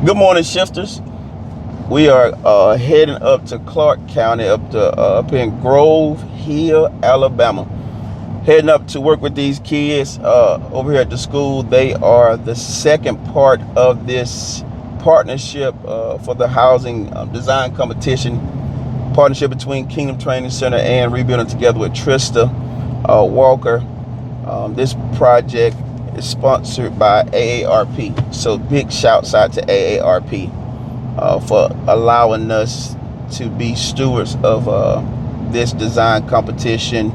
Good morning, shifters. We are heading up to Clarke County, up in Grove Hill, Alabama. Heading up to work with these kids over here at the school. They are the second part of this partnership for the housing design competition. Partnership between Kingdom Training Center and Rebuilding Together with Trista Walker. This project is sponsored by AARP. So big shouts out to AARP for allowing us to be stewards of this design competition,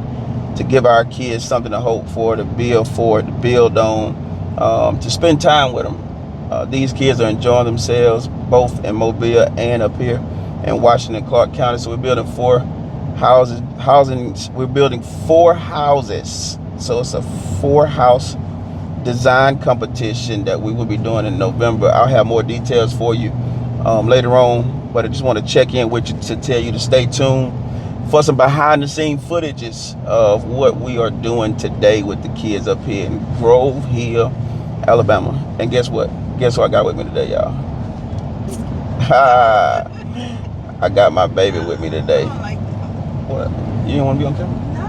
to give our kids something to hope for, to build on, to spend time with them. These kids are enjoying themselves both in Mobile and up here in Washington, Clarke County. So we're building four houses. We're building 4 houses. So it's a 4-house design competition that we will be doing in November. I'll have more details for you later on, but I just want to check in with you to tell you to stay tuned for some behind the scene footages of what we are doing today with the kids up here in Grove Hill, Alabama. And guess what? Guess who I got with me today, y'all? I got my baby with me today. What? You don't want to be on camera? No.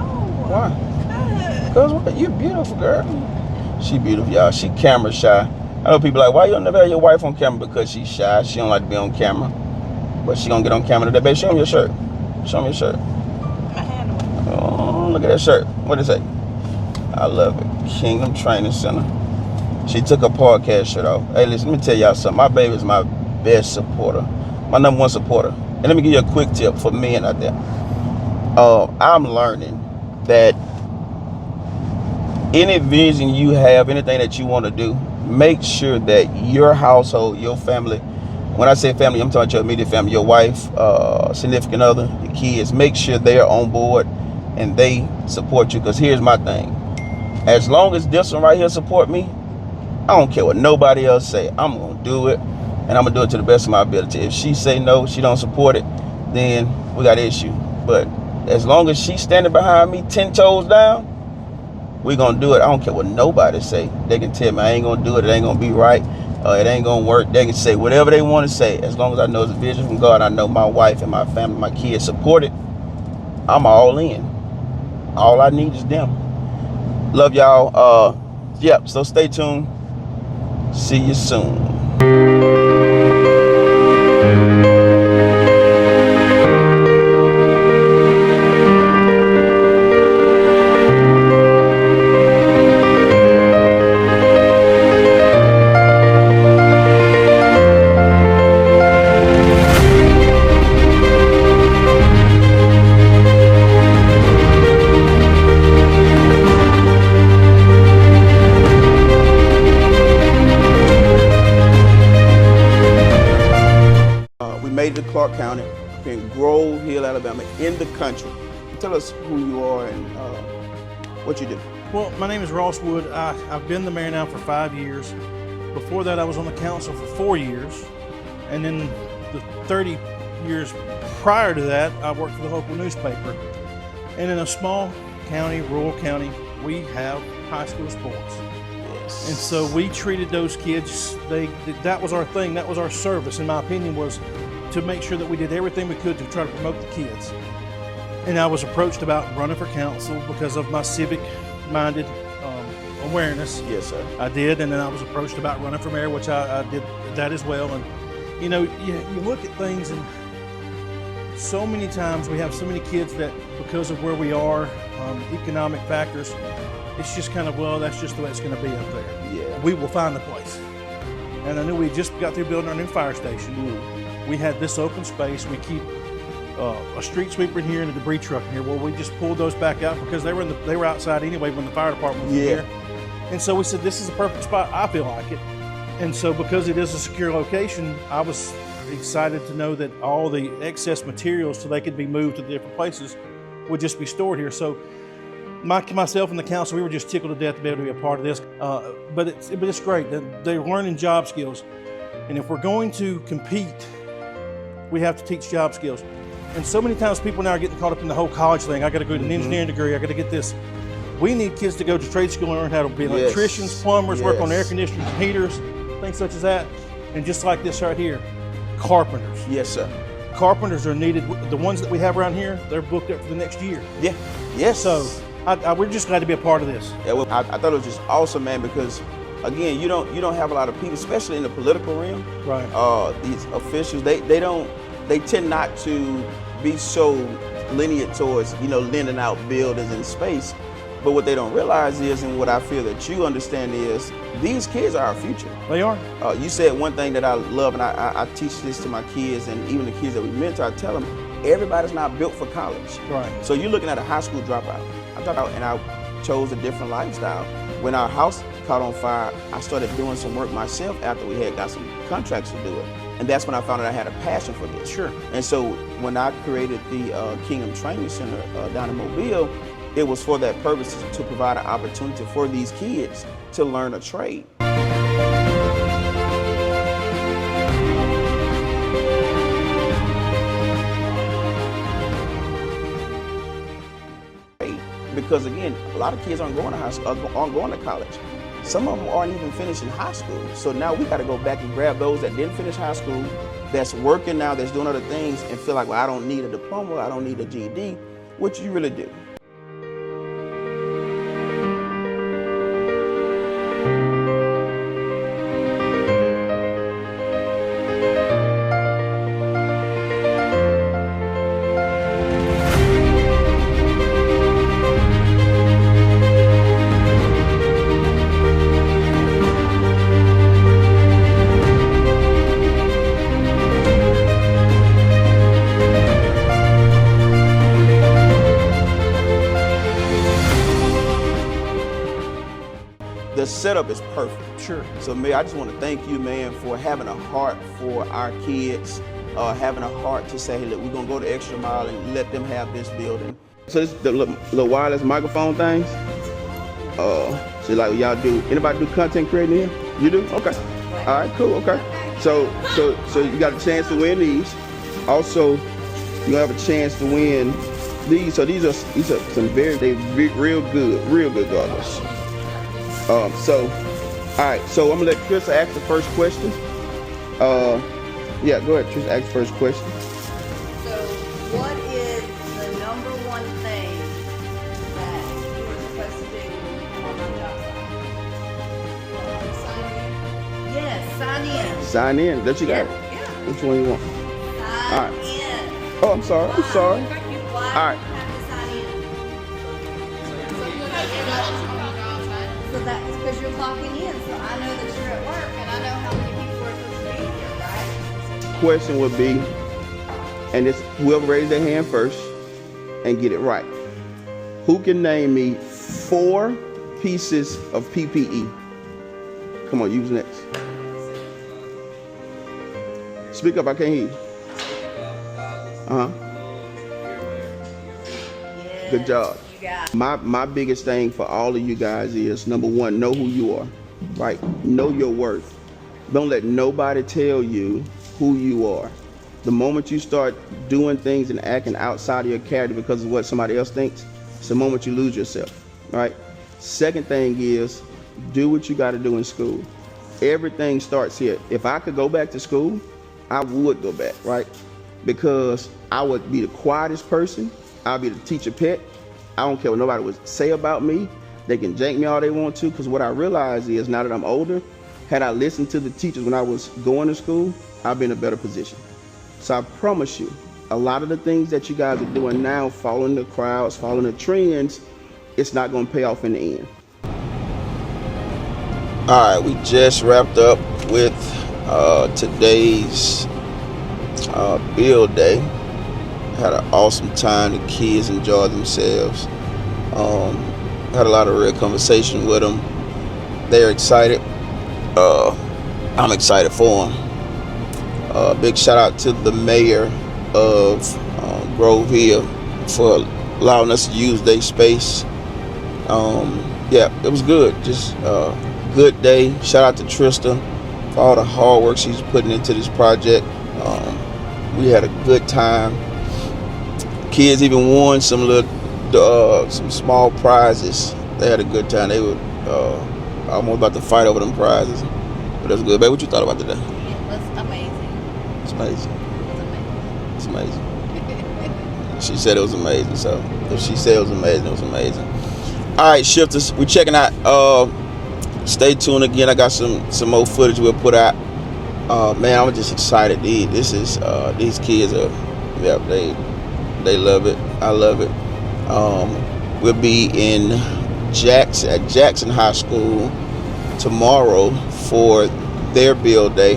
Why? Because what? You're beautiful, girl. She beautiful, y'all. She camera shy. I know people like, why you don't never have your wife on camera? Because she's shy. She don't like to be on camera. But she gonna get on camera today. Babe, show me your shirt. Show me your shirt. My hand. Oh, look at that shirt. What does it say? I love it. Kingdom Training Center. She took her podcast shirt off. Hey, listen, let me tell y'all something. My baby is my best supporter. My #1 supporter. And let me give you a quick tip for men out there. I'm learning that any vision you have, anything that you want to do, make sure that your household, your family, when I say family, I'm talking about your immediate family, your wife, significant other, your kids, make sure they are on board and they support you. Because here's my thing. As long as this one right here support me, I don't care what nobody else say. I'm going to do it, and I'm going to do it to the best of my ability. If she say no, she don't support it, then we got an issue. But as long as she's standing behind me 10 toes down, we're going to do it. I don't care what nobody say. They can tell me I ain't going to do it. It ain't going to be right. It ain't going to work. They can say whatever they want to say. As long as I know it's a vision from God, I know my wife and my family, my kids support it, I'm all in. All I need is them. Love y'all. Yep, so stay tuned. See you soon. Made it to Clarke County, in Grove Hill, Alabama, in the country. Tell us who you are and what you do. Well, my name is Ross Wood. I've been the mayor now for 5 years. Before that, I was on the council for 4 years. And then the 30 years prior to that, I worked for the local newspaper. And in a small county, rural county, we have high school sports. Yes. And so we treated those kids, that was our thing, that was our service, in my opinion, was to make sure that we did everything we could to try to promote the kids. And I was approached about running for council because of my civic-minded awareness. Yes, sir. I did, and then I was approached about running for mayor, which I did that as well. And you know, you look at things, and so many times we have so many kids that, because of where we are, economic factors, it's just kind of, well, that's just the way it's going to be up there. Yeah. We will find a place. And I knew we just got through building our new fire station. We had this open space. We keep a street sweeper in here and a debris truck in here. Well, we just pulled those back out because they were outside anyway when the fire department was here. And so we said, this is a perfect spot. I feel like it. And so because it is a secure location, I was excited to know that all the excess materials, so they could be moved to the different places, would just be stored here. So myself and the council, we were just tickled to death to be able to be a part of this. But it's great. They're learning job skills. And if we're going to compete, we have to teach job skills. And so many times people now are getting caught up in the whole college thing. I got to go to an engineering degree. I got to get this. We need kids to go to trade school and learn how to be electricians, plumbers, work on air conditioners and heaters, things such as that. And just like this right here, carpenters. Yes, sir. Carpenters are needed. The ones that we have around here, they're booked up for the next year. Yeah. Yes. So we're just glad to be a part of this. Yeah, well, I thought it was just awesome, man, because again, you don't have a lot of people, especially in the political realm. Right. These officials, they tend not to be so lenient towards, lending out buildings and space. But what they don't realize is, and what I feel that you understand is, these kids are our future. They are. You said one thing that I love, and I teach this to my kids, and even the kids that we mentor, I tell them, everybody's not built for college. Right. So you're looking at a high school dropout. I dropped out and I chose a different lifestyle. When our house caught on fire, I started doing some work myself after we had got some contracts to do it. And that's when I found out I had a passion for this. Sure. And so when I created the Kingdom Training Center down in Mobile, it was for that purpose, to provide an opportunity for these kids to learn a trade. Because again, a lot of kids aren't going to high school, aren't going to college. Some of them aren't even finishing high school. So now we got to go back and grab those that didn't finish high school, that's working now, that's doing other things, and feel like, well, I don't need a diploma, I don't need a GED, which you really do. The setup is perfect. Sure. So, Mayor, I just want to thank you, man, for having a heart for our kids, having a heart to say, hey, look, we're going to go the extra mile and let them have this building. So this the little wireless microphone things. So like y'all do, anybody do content creating here? You do? Okay. All right, cool, okay. So you got a chance to win these. Also, you have a chance to win these. So these are some real good goggles. So, all right, so I'm gonna let Chris ask the first question. Yeah, go ahead, Chris, ask the first question. So, what is the number one thing that you were supposed to do on the job site? Yes, sign in. Sign in, that you got it. Yeah. Which one you want? Sign All right. in. Oh, I'm sorry, Why? All Why right. do you have to sign in? So that's because you're clocking in, so I know that you're at work and I know how many people are supposed to be here, right? Question would be, and it's whoever raised their hand first and get it right. Who can name me 4 pieces of PPE? Come on, use next. Speak up, I can't hear you. Yes, Good job. You got it. My biggest thing for all of you guys is, number one, know who you are, right? Know your worth. Don't let nobody tell you who you are. The moment you start doing things and acting outside of your character because of what somebody else thinks, it's the moment you lose yourself, right? Second thing is, do what you got to do in school. Everything starts here. If I could go back to school, I would go back, right? Because I would be the quietest person. I'll be the teacher pet. I don't care what nobody would say about me. They can jank me all they want to, because what I realize is, now that I'm older, had I listened to the teachers when I was going to school, I'd be in a better position. So I promise you, a lot of the things that you guys are doing now, following the crowds, following the trends, it's not going to pay off in the end. All right, we just wrapped up with today's build day. Had an awesome time. The kids enjoyed themselves. Had a lot of real conversation with them. They're excited. I'm excited for them. Big shout out to the mayor of Grove Hill for allowing us to use their space. Yeah, it was good. Just good day. Shout out to Trista for all the hard work she's putting into this project. We had a good time. Kids even won some small prizes. They had a good time. They were almost about to fight over them prizes, but that's good. Babe, what you thought about today? amazing. It's amazing. It's amazing. She said it was amazing. So if she said it was amazing, it was amazing. All right, shifters, we're checking out. Stay tuned again. I got some more footage we'll put out. Man, I'm just excited. These kids are, yeah, they love it. I love it. We'll be in at Jackson High School tomorrow for their build day,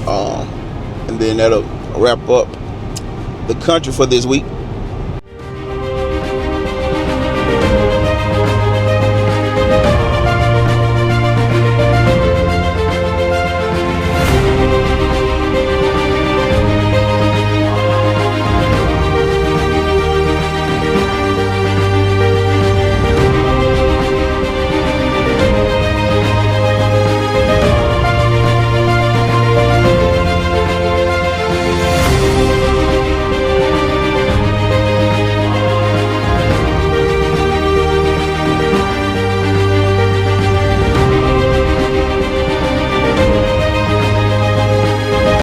and then that'll wrap up the country for this week.